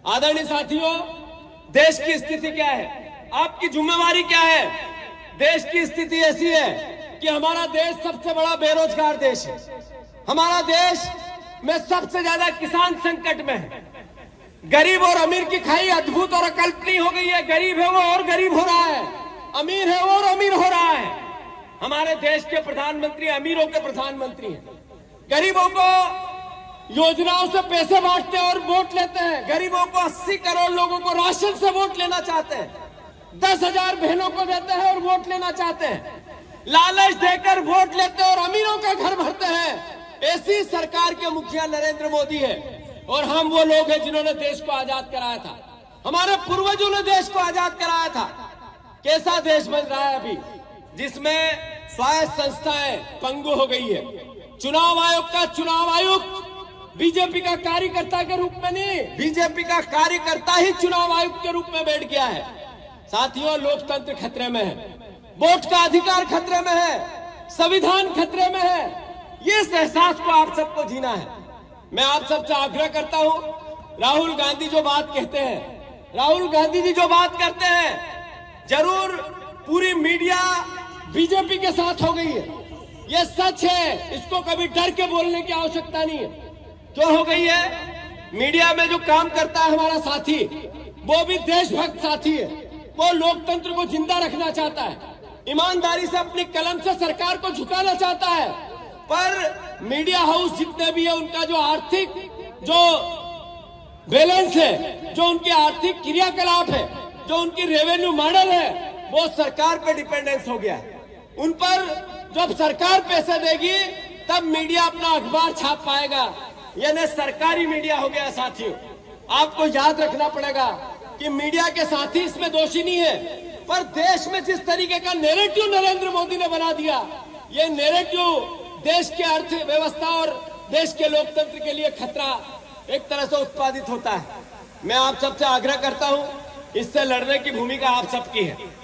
आदरणीय साथियों, देश की स्थिति क्या है, आपकी जिम्मेवारी क्या है? देश की स्थिति ऐसी है कि हमारा देश सबसे बड़ा बेरोजगार देश है। हमारा देश में सबसे ज्यादा किसान संकट में है। गरीब और अमीर की खाई अद्भुत और अकल्पनीय हो गई है। गरीब है वो और गरीब हो रहा है, अमीर है वो और अमीर हो रहा है। हमारे देश के प्रधानमंत्री अमीरों के प्रधानमंत्री हैं। गरीबों को योजनाओं से पैसे बांटते हैं और वोट लेते हैं। गरीबों को 80 करोड़ लोगों को राशन से वोट लेना चाहते हैं। 10,000 बहनों को देते हैं और वोट लेना चाहते हैं। लालच देकर वोट लेते हैं और अमीरों का घर भरते हैं। ऐसी सरकार के मुखिया नरेंद्र मोदी है। और हम वो लोग हैं जिन्होंने देश को आजाद कराया था। हमारे पूर्वजों ने देश को आजाद कराया था। कैसा देश बन रहा है अभी, जिसमें स्वायत्त संस्थाएं पंगु हो गई है। चुनाव आयोग का चुनाव आयुक्त बीजेपी का कार्यकर्ता के रूप में नहीं, बीजेपी का कार्यकर्ता ही चुनाव आयुक्त के रूप में बैठ गया है। साथियों, लोकतंत्र खतरे में है, वोट का अधिकार खतरे में है, संविधान खतरे में है। ये एहसास को आप सबको जीना है। मैं आप सबसे आग्रह करता हूं, राहुल गांधी जो बात कहते हैं, राहुल गांधी जी जो बात करते हैं, जरूर पूरी मीडिया बीजेपी के साथ हो गई है, ये सच है। इसको कभी डर के बोलने की आवश्यकता नहीं है। क्यों हो गई है? मीडिया में जो काम करता है हमारा साथी, वो भी देशभक्त साथी है। वो लोकतंत्र को जिंदा रखना चाहता है, ईमानदारी से अपनी कलम से सरकार को झुकाना चाहता है। पर मीडिया हाउस जितने भी है, उनका जो आर्थिक जो बैलेंस है, जो उनके आर्थिक क्रियाकलाप है, जो उनकी रेवेन्यू मॉडल है, वो सरकार पे डिपेंडेंस हो गया है। उन पर जब सरकार पैसे देगी तब मीडिया अपना अखबार छाप पाएगा। यानी सरकारी मीडिया हो गया। साथियों, आपको याद रखना पड़ेगा कि मीडिया के साथी इसमें दोषी नहीं है, पर देश में जिस तरीके का नैरेटिव नरेंद्र मोदी ने बना दिया, ये नैरेटिव देश के अर्थव्यवस्था और देश के लोकतंत्र के लिए खतरा एक तरह से उत्पादित होता है। मैं आप सबसे आग्रह करता हूं, इससे लड़ने की भूमिका आप सबकी है।